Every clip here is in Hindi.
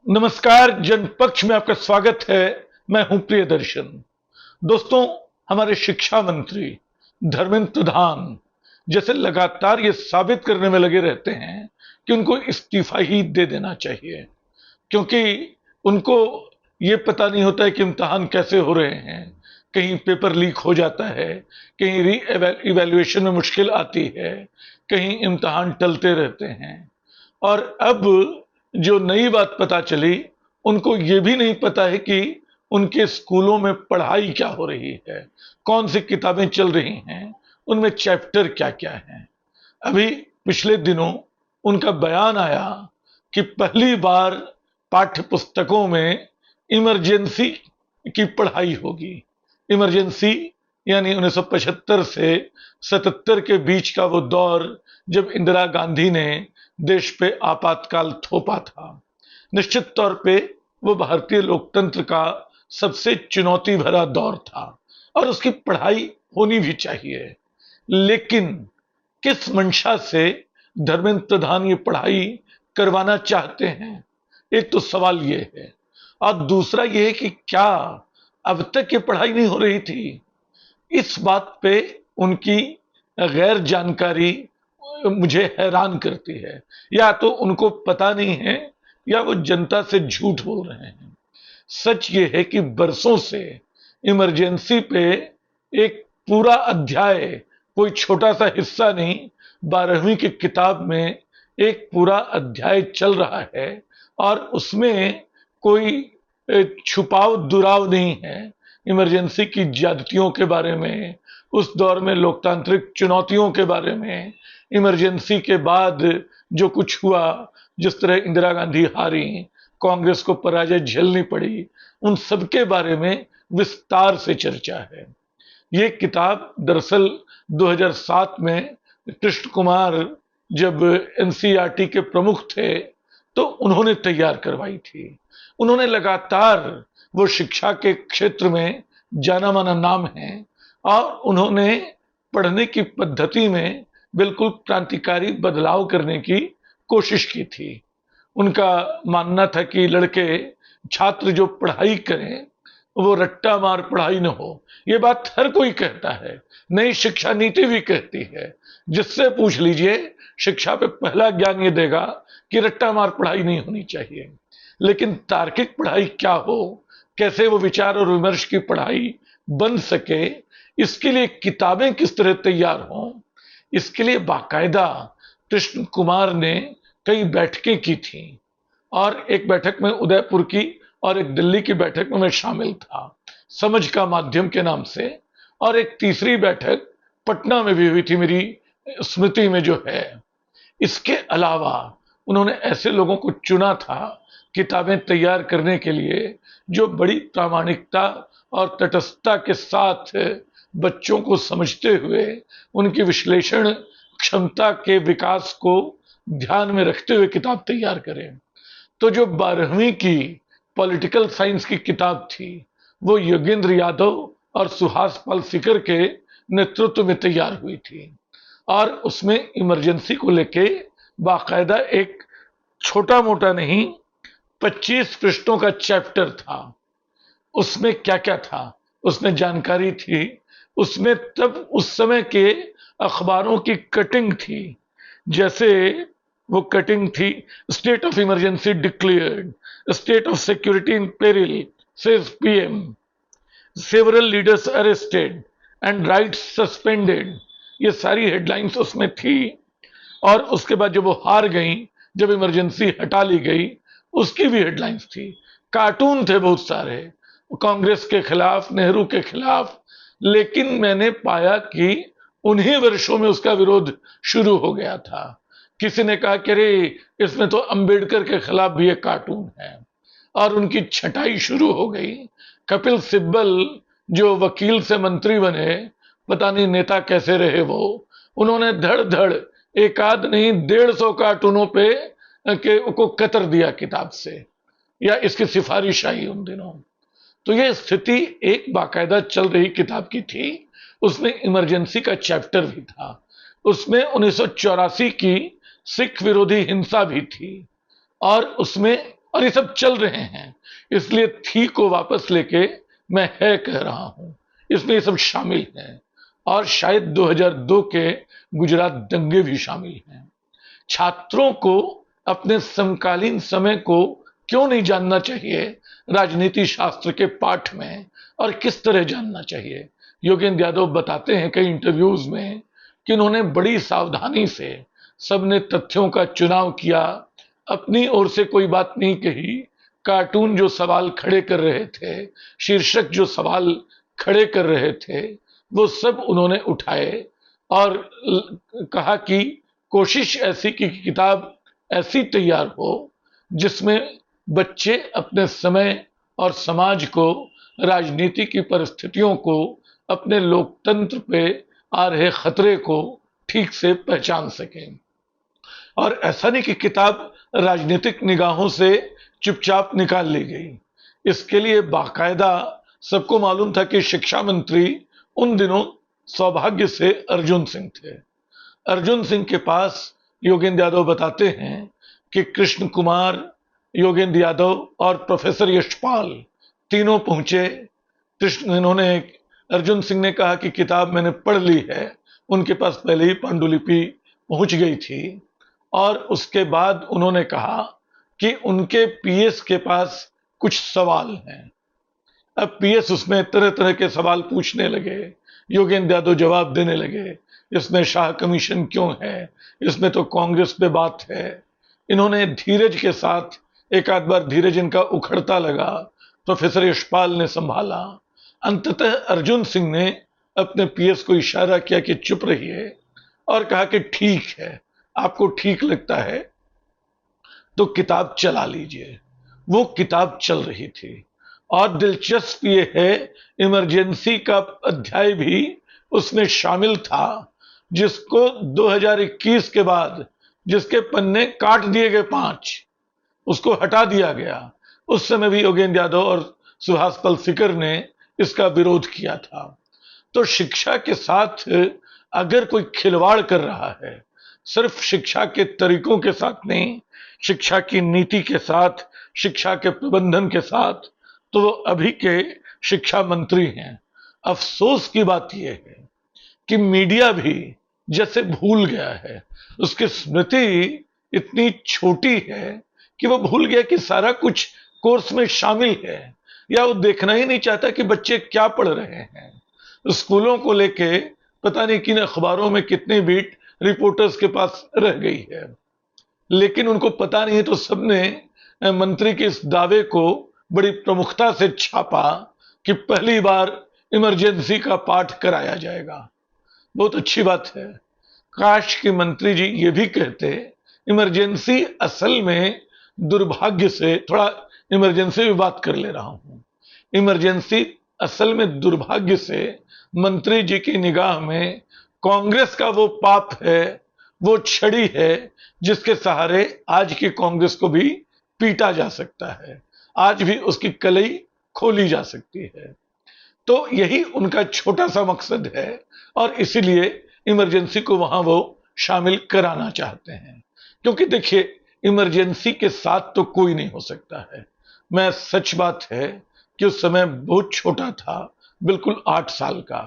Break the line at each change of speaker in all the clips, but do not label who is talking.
नमस्कार। जनपक्ष में आपका स्वागत है। मैं हूं प्रियदर्शन। दोस्तों, हमारे शिक्षा मंत्री धर्मेंद्र प्रधान जैसे लगातार ये साबित करने में लगे रहते हैं कि उनको इस्तीफा ही दे देना चाहिए, क्योंकि उनको ये पता नहीं होता है कि इम्तिहान कैसे हो रहे हैं। कहीं पेपर लीक हो जाता है, कहीं री इवैल्यूएशन में मुश्किल आती है, कहीं इम्तिहान टलते रहते हैं। और अब जो नई बात पता चली, उनको ये भी नहीं पता है कि उनके स्कूलों में पढ़ाई क्या हो रही है, कौन सी किताबें चल रही हैं, उनमें चैप्टर क्या क्या हैं। अभी पिछले दिनों उनका बयान आया कि पहली बार पाठ्य पुस्तकों में इमरजेंसी की पढ़ाई होगी। इमरजेंसी यानी 1975 से 77 के बीच का वो दौर जब इंदिरा गांधी ने देश पे आपातकाल थोपा था। निश्चित तौर पे वो भारतीय लोकतंत्र का सबसे चुनौती भरा दौर था और उसकी पढ़ाई होनी भी चाहिए। लेकिन किस मंशा से धर्मेंद्र प्रधान ये पढ़ाई करवाना चाहते हैं, एक तो सवाल ये है। और दूसरा ये है कि क्या अब तक ये पढ़ाई नहीं हो रही थी? इस बात पे उनकी गैर जानकारी मुझे हैरान करती है। या तो उनको पता नहीं है या वो जनता से झूठ बोल रहे हैं। सच ये है कि बरसों से इमरजेंसी पे एक पूरा अध्याय, कोई छोटा सा हिस्सा नहीं, 12वीं की किताब में एक पूरा अध्याय चल रहा है और उसमें कोई छुपाव दुराव नहीं है। इमरजेंसी की ज्यादतियों के बारे में, उस दौर में लोकतांत्रिक चुनौतियों के बारे में, इमरजेंसी के बाद जो कुछ हुआ, जिस तरह इंदिरा गांधी हारी, कांग्रेस को पराजय झेलनी पड़ी, उन सब के बारे में विस्तार से चर्चा है। ये किताब दरअसल 2007 में कृष्ण कुमार जब एनसीईआरटी के प्रमुख थे तो उन्होंने तैयार करवाई थी। उन्होंने लगातार, वो शिक्षा के क्षेत्र में जाना माना नाम है और उन्होंने पढ़ने की पद्धति में बिल्कुल क्रांतिकारी बदलाव करने की कोशिश की थी। उनका मानना था कि लड़के, छात्र जो पढ़ाई करें वो रट्टा मार पढ़ाई न हो। ये बात हर कोई कहता है, नई शिक्षा नीति भी कहती है। जिससे पूछ लीजिए, शिक्षा पे पहला ज्ञान ये देगा कि रट्टा मार पढ़ाई नहीं होनी चाहिए। लेकिन तार्किक पढ़ाई क्या हो, कैसे वो विचार और विमर्श की पढ़ाई बन सके, इसके लिए किताबें किस तरह तैयार हों, इसके लिए बाकायदा कृष्ण कुमार ने कई बैठकें की थी। और एक बैठक में उदयपुर की और एक दिल्ली की बैठक में मैं शामिल था, समझ का माध्यम के नाम से। और एक तीसरी बैठक पटना में भी हुई थी, मेरी स्मृति में जो है। इसके अलावा उन्होंने ऐसे लोगों को चुना था किताबें तैयार करने के लिए, जो बड़ी प्रामाणिकता और तटस्थता के साथ बच्चों को समझते हुए उनकी विश्लेषण क्षमता के विकास को ध्यान में रखते हुए किताब तैयार करें। तो जो 12वीं की पॉलिटिकल साइंस की किताब थी, वो योगेंद्र यादव और सुहास पाल सीकर के नेतृत्व में तैयार हुई थी। और उसमें इमरजेंसी को लेके बाकायदा एक छोटा मोटा नहीं, 25 पृष्ठों का चैप्टर था। उसमें क्या क्या था, उसमें जानकारी थी। उसमें तब उस समय के अखबारों की कटिंग थी। जैसे वो कटिंग थी, state of emergency declared, state of security in peril says PM, several leaders arrested and rights suspended. ये सारी हेडलाइंस उसमें थी। और उसके बाद जब वो हार गई, जब इमरजेंसी हटा ली गई, उसकी भी हेडलाइंस थी। कार्टून थे बहुत सारे, कांग्रेस के खिलाफ, नेहरू के खिलाफ। लेकिन मैंने पाया कि उन्हीं वर्षों में उसका विरोध शुरू हो गया था। किसी ने कहा कि अरे, इसमें तो अंबेडकर के खिलाफ भी एक कार्टून है, और उनकी छटाई शुरू हो गई। कपिल सिब्बल जो वकील से मंत्री बने, पता नहीं नेता कैसे रहे वो, उन्होंने धड़ धड़ एक आध नहीं 150 कार्टूनों पे को कतर दिया किताब से, या इसकी सिफारिश आई उन दिनों। तो ये स्थिति एक बाकायदा चल रही किताब की थी। उसमें इमरजेंसी का चैप्टर भी था। उसमें 1984 की सिख विरोधी हिंसा भी थी। और उसमें और ये सब चल रहे हैं। इसलिए थी को वापस लेके मैं है कह रहा हूं, इसमें ये सब शामिल है। और शायद 2002 के गुजरात दंगे भी शामिल हैं। छात्रों को अपने समकालीन समय को क्यों नहीं जानना चाहिए राजनीति शास्त्र के पाठ में, और किस तरह जानना चाहिए। योगेंद्र यादव बताते हैं कई इंटरव्यूज में कि उन्होंने बड़ी सावधानी से सबने तथ्यों का चुनाव किया, अपनी ओर से कोई बात नहीं कही। कार्टून जो सवाल खड़े कर रहे थे, शीर्षक जो सवाल खड़े कर रहे थे, वो सब उन्होंने उठाए और कहा कि कोशिश ऐसी कि किताब ऐसी तैयार हो जिसमें बच्चे अपने समय और समाज को, राजनीति की परिस्थितियों को, अपने लोकतंत्र पे आ रहे खतरे को ठीक से पहचान सकें। और ऐसा नहीं कि किताब राजनीतिक निगाहों से चुपचाप निकाल ली गई। इसके लिए बाकायदा सबको मालूम था कि शिक्षा मंत्री उन दिनों सौभाग्य से अर्जुन सिंह थे। अर्जुन सिंह के पास योगेंद्र यादव बताते हैं कि कृष्ण कुमार, योगेंद्र यादव और प्रोफेसर यशपाल तीनों पहुंचे। इन्होंने, अर्जुन सिंह ने कहा कि किताब मैंने पढ़ ली है। उनके पास पहले ही पांडुलिपि पहुंच गई थी। और उसके बाद उन्होंने कहा कि उनके पीएस के पास कुछ सवाल हैं। अब पीएस उसमें तरह तरह के सवाल पूछने लगे। योगेंद्र यादव जवाब देने लगे, इसमें शाह कमीशन क्यों है, इसमें तो कांग्रेस पे बात है। इन्होंने धीरज के साथ, एक आध बार धीरज इनका उखड़ता लगा, प्रोफेसर यशपाल ने संभाला। अंततः अर्जुन सिंह ने अपने पीएस को इशारा किया कि चुप रहिए, और कहा कि ठीक है, आपको ठीक लगता है तो किताब चला लीजिए। वो किताब चल रही थी। और दिलचस्प ये है, इमरजेंसी का अध्याय भी उसमें शामिल था, जिसको 2021 के बाद जिसके पन्ने काट दिए गए 5, उसको हटा दिया गया। उस समय भी योगेंद्र यादव और सुहास पलसीकर ने इसका विरोध किया था। तो शिक्षा के साथ अगर कोई खिलवाड़ कर रहा है, सिर्फ शिक्षा के तरीकों के साथ नहीं, शिक्षा की नीति के साथ, शिक्षा के प्रबंधन के साथ, तो वो अभी के शिक्षा मंत्री हैं। अफसोस की बात यह है कि मीडिया भी जैसे भूल गया है। उसकी स्मृति इतनी छोटी है कि वो भूल गया कि सारा कुछ कोर्स में शामिल है, या वो देखना ही नहीं चाहता कि बच्चे क्या पढ़ रहे हैं। स्कूलों को लेके पता नहीं किन अखबारों में कितनी बीट रिपोर्टर्स के पास रह गई है, लेकिन उनको पता नहीं, तो सबने मंत्री के इस दावे को बड़ी प्रमुखता से छापा कि पहली बार इमरजेंसी का पाठ कराया जाएगा। बहुत अच्छी बात है। काश कि मंत्री जी ये भी कहते, इमरजेंसी असल में, दुर्भाग्य से, थोड़ा इमरजेंसी भी बात कर ले रहा हूं, इमरजेंसी असल में दुर्भाग्य से मंत्री जी की निगाह में कांग्रेस का वो पाप है, वो छड़ी है जिसके सहारे आज की कांग्रेस को भी पीटा जा सकता है, आज भी उसकी कलई खोली जा सकती है। तो यही उनका छोटा सा मकसद है, और इसीलिए इमरजेंसी को वहां वो शामिल कराना चाहते हैं। क्योंकि देखिए, इमरजेंसी के साथ तो कोई नहीं हो सकता है। मैं, सच बात है कि उस समय बहुत छोटा था, बिल्कुल 8 साल का,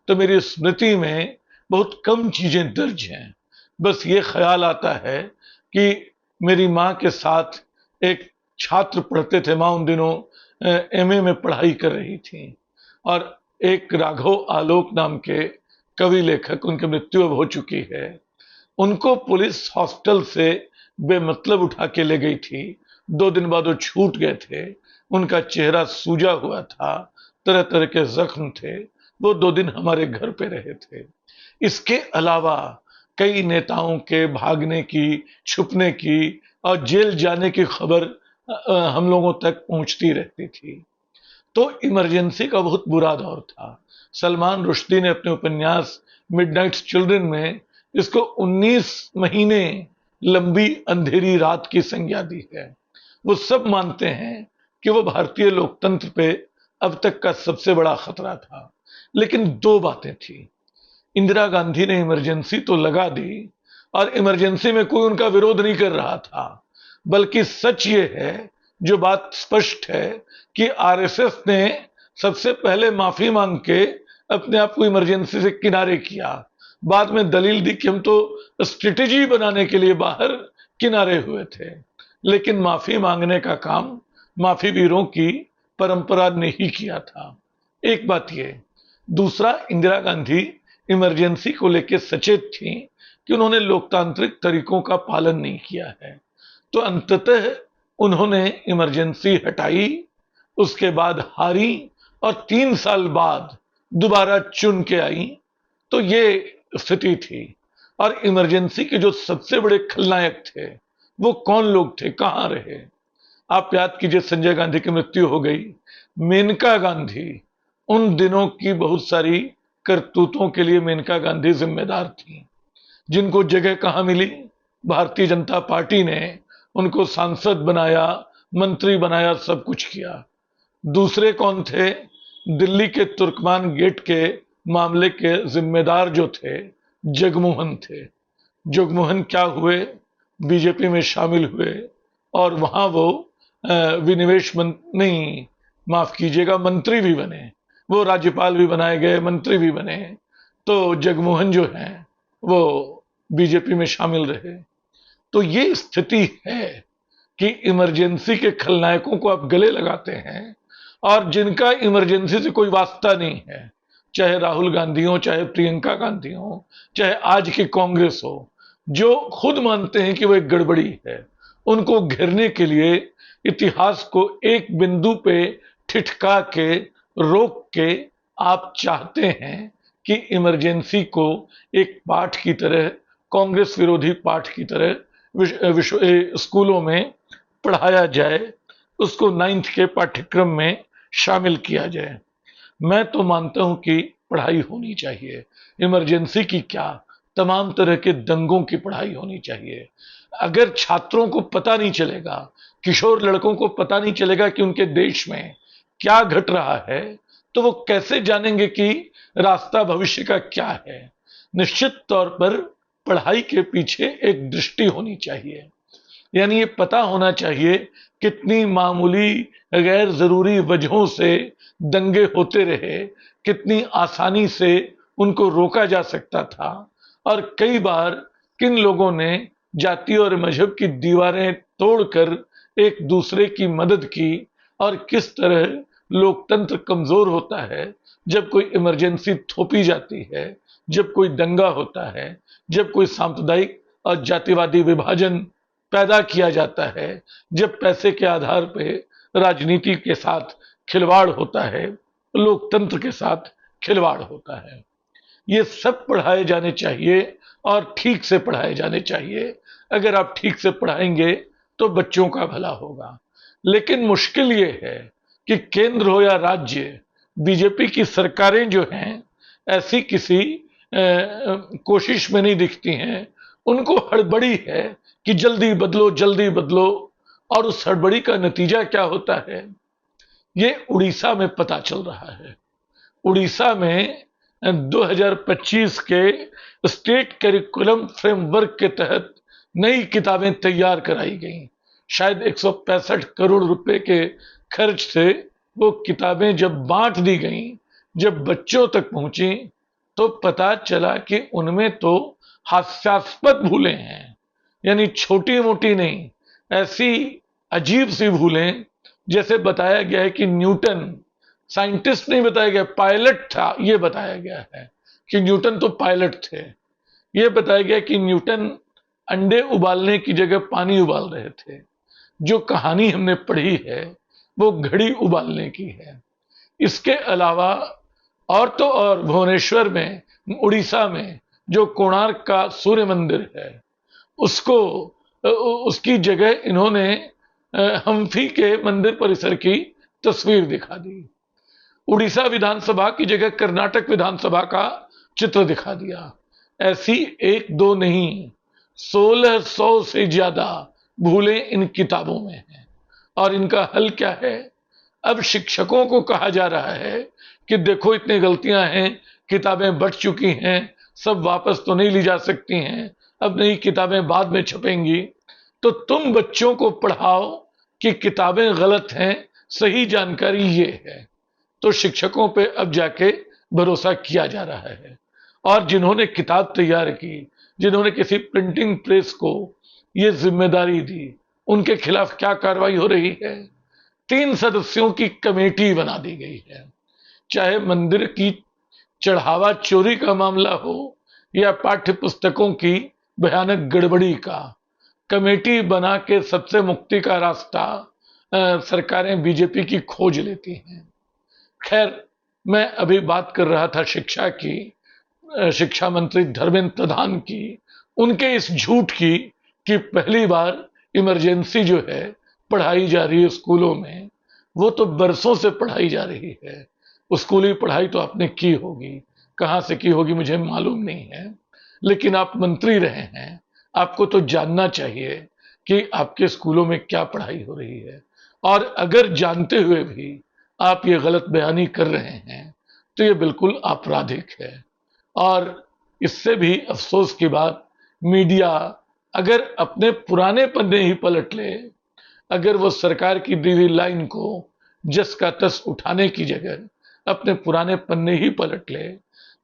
तो मेरी स्मृति में बहुत कम चीजें दर्ज हैं। बस ये ख्याल आता है कि मेरी माँ के साथ एक छात्र पढ़ते थे। माँ उन दिनों एमए में पढ़ाई कर रही थी, और एक राघव आलोक नाम के कवि लेखक, उनकी मृत्यु अब हो चुकी है, उनको पुलिस हॉस्टल से बेमतलब उठा के ले गई थी। 2 दिन बाद वो छूट गए थे। उनका चेहरा सूजा हुआ था, तरह तरह के जख्म थे। वो 2 दिन हमारे घर पे रहे थे। इसके अलावा कई नेताओं के भागने की, छुपने की और जेल जाने की खबर हम लोगों तक पहुंचती रहती थी। तो इमरजेंसी का बहुत बुरा दौर था। सलमान रुश्दी ने अपने उपन्यास मिडनाइट चिल्ड्रन में इसको 19 महीने लंबी अंधेरी रात की संज्ञा दी है। वो सब मानते हैं कि वो भारतीय लोकतंत्र पे अब तक का सबसे बड़ा खतरा था। लेकिन 2 बातें थी। इंदिरा गांधी ने इमरजेंसी तो लगा दी, और इमरजेंसी में कोई उनका विरोध नहीं कर रहा था, बल्कि सच ये है जो बात स्पष्ट है कि आरएसएस ने सबसे पहले माफी मांग के अपने आप को इमरजेंसी से किनारे किया, बाद में दलील दी कि हम तो स्ट्रेटेजी बनाने के लिए बाहर किनारे हुए थे। लेकिन माफी मांगने का काम माफी वीरों की परंपरा ने ही किया था। एक बात ये, दूसरा, इंदिरा गांधी इमरजेंसी को लेकर सचेत थी कि उन्होंने लोकतांत्रिक तरीकों का पालन नहीं किया है, तो अंततः उन्होंने इमरजेंसी हटाई, उसके बाद हारी और 3 साल बाद दोबारा चुन के आई। तो ये स्थिति थी। और इमरजेंसी के जो सबसे बड़े खलनायक थे वो कौन लोग थे, कहां रहे? आप याद कीजिए, संजय गांधी की मृत्यु हो गई, मेनका गांधी, उन दिनों की बहुत सारी करतूतों के लिए मेनका गांधी जिम्मेदार थी, जिनको जगह कहां मिली? भारतीय जनता पार्टी ने उनको सांसद बनाया, मंत्री बनाया, सब कुछ किया। दूसरे कौन थे? दिल्ली के तुर्कमान गेट के मामले के जिम्मेदार जो थे, जगमोहन थे। जगमोहन क्या हुए? बीजेपी में शामिल हुए और वहां वो विनिवेश नहीं, माफ कीजिएगा, मंत्री भी बने। वो राज्यपाल भी बनाए गए, मंत्री भी बने। तो जगमोहन जो हैं वो बीजेपी में शामिल रहे। तो ये स्थिति है कि इमरजेंसी के खलनायकों को आप गले लगाते हैं और जिनका इमरजेंसी से कोई वास्ता नहीं है, चाहे राहुल गांधी हो, चाहे प्रियंका गांधी हो, चाहे आज की कांग्रेस हो, जो खुद मानते हैं कि वो एक गड़बड़ी है, उनको घेरने के लिए इतिहास को एक बिंदु पे ठिठका के, रोक के आप चाहते हैं कि इमरजेंसी को एक पाठ की तरह, कांग्रेस विरोधी पाठ की तरह स्कूलों में पढ़ाया जाए, उसको 9th के पाठ्यक्रम में शामिल किया जाए। मैं तो मानता हूं कि पढ़ाई होनी चाहिए। इमरजेंसी की क्या, तमाम तरह के दंगों की पढ़ाई होनी चाहिए। अगर छात्रों को पता नहीं चलेगा, किशोर लड़कों को पता नहीं चलेगा कि उनके देश में क्या घट रहा है, तो वो कैसे जानेंगे कि रास्ता भविष्य का क्या है? निश्चित तौर पर पढ़ाई के पीछे एक दृष्टि होनी चाहिए, यानी ये पता होना चाहिए कितनी मामूली गैर जरूरी वजहों से दंगे होते रहे, कितनी आसानी से उनको रोका जा सकता था, और कई बार किन लोगों ने जाति और मजहब की दीवारें तोड़कर एक दूसरे की मदद की, और किस तरह लोकतंत्र कमजोर होता है जब कोई इमरजेंसी थोपी जाती है, जब कोई दंगा होता है, जब कोई सांप्रदायिक और जातिवादी विभाजन पैदा किया जाता है, जब पैसे के आधार पे राजनीति के साथ खिलवाड़ होता है, लोकतंत्र के साथ खिलवाड़ होता है। ये सब पढ़ाए जाने चाहिए और ठीक से पढ़ाए जाने चाहिए। अगर आप ठीक से पढ़ाएंगे तो बच्चों का भला होगा। लेकिन मुश्किल ये है कि केंद्र हो या राज्य, बीजेपी की सरकारें जो हैं ऐसी किसी कोशिश में नहीं दिखती हैं। उनको हड़बड़ी है कि जल्दी बदलो, जल्दी बदलो, और उस हड़बड़ी का नतीजा क्या होता है, ये उड़ीसा में पता चल रहा है। उड़ीसा में 2025 के स्टेट करिकुलम फ्रेमवर्क के तहत नई किताबें तैयार कराई गई। शायद 165 करोड़ रुपए के खर्च से वो किताबें जब बांट दी गईं, जब बच्चों तक पहुंची, तो पता चला कि उनमें तो हास्यास्पद भूलें हैं, यानी छोटी मोटी नहीं, ऐसी अजीब सी भूलें। जैसे बताया गया है कि न्यूटन साइंटिस्ट नहीं बताया गया, पायलट था, यह बताया गया है कि न्यूटन तो पायलट थे। यह बताया गया कि न्यूटन अंडे उबालने की जगह पानी उबाल रहे थे। जो कहानी हमने पढ़ी है वो घड़ी उबालने की है। इसके अलावा और तो और भुवनेश्वर में, उड़ीसा में जो कोणार्क का सूर्य मंदिर है, उसको उसकी जगह इन्होंने हम्फी के मंदिर परिसर की तस्वीर दिखा दी। उड़ीसा विधानसभा की जगह कर्नाटक विधानसभा का चित्र दिखा दिया। ऐसी एक दो नहीं, 1600 से ज्यादा भूलें इन किताबों में हैं। और इनका हल क्या है? अब शिक्षकों को कहा जा रहा है कि देखो इतनी गलतियां हैं, किताबें बट चुकी हैं, सब वापस तो नहीं ली जा सकती हैं, अब नई किताबें बाद में छपेंगी, तो तुम बच्चों को पढ़ाओ कि किताबें गलत हैं, सही जानकारी ये है, तो शिक्षकों पे अब जाके भरोसा किया जा रहा है। और जिन्होंने किताब तैयार की, जिन्होंने किसी प्रिंटिंग प्रेस को ये जिम्मेदारी दी, उनके खिलाफ क्या कार्रवाई हो रही है? 3 सदस्यों की कमेटी बना दी गई है। चाहे मंदिर की चढ़ावा चोरी का मामला हो या पाठ्य पुस्तकों की भयानक गड़बड़ी का, कमेटी बना के सबसे मुक्ति का रास्ता सरकारें बीजेपी की खोज लेती हैं। खैर, मैं अभी बात कर रहा था शिक्षा की, शिक्षा मंत्री धर्मेंद्र प्रधान की, उनके इस झूठ की कि पहली बार इमरजेंसी जो है पढ़ाई जा रही है स्कूलों में। वो तो बरसों से पढ़ाई जा रही है। स्कूली पढ़ाई तो आपने की होगी, कहां से की होगी मुझे मालूम नहीं है, लेकिन आप मंत्री रहे हैं, आपको तो जानना चाहिए कि आपके स्कूलों में क्या पढ़ाई हो रही है। और अगर जानते हुए भी आप ये गलत बयानी कर रहे हैं तो ये बिल्कुल आपराधिक है। और इससे भी अफसोस की बात, मीडिया अगर अपने पुराने पन्ने ही पलट ले, अगर वो सरकार की दी हुई लाइन को जस का तस उठाने की जगह अपने पुराने पन्ने ही पलट ले,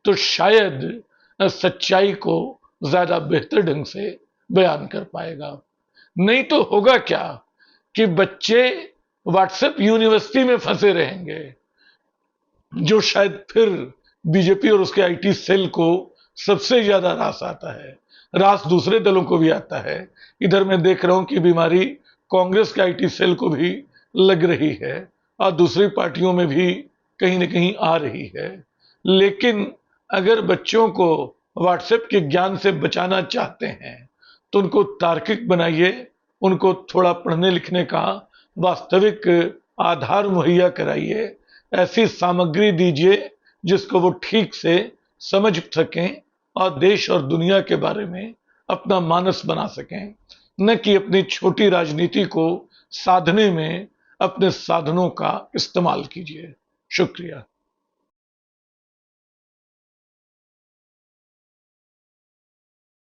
तो शायद सच्चाई को ज्यादा बेहतर ढंग से बयान कर पाएगा। नहीं तो होगा क्या कि बच्चे व्हाट्सएप यूनिवर्सिटी में फंसे रहेंगे, जो शायद फिर बीजेपी और उसके आईटी सेल को सबसे ज्यादा रास आता है। रास दूसरे दलों को भी आता है। इधर मैं देख रहा हूं कि बीमारी कांग्रेस के आईटी सेल को भी लग रही है और दूसरी पार्टियों में भी कहीं ना कहीं आ रही है। लेकिन अगर बच्चों को व्हाट्सएप के ज्ञान से बचाना चाहते हैं तो उनको तार्किक बनाइए, उनको थोड़ा पढ़ने लिखने का वास्तविक आधार मुहैया कराइए, ऐसी सामग्री दीजिए जिसको वो ठीक से समझ सकें और देश और दुनिया के बारे में अपना मानस बना सकें, न कि अपनी छोटी राजनीति को साधने में अपने साधनों का इस्तेमाल कीजिए। शुक्रिया।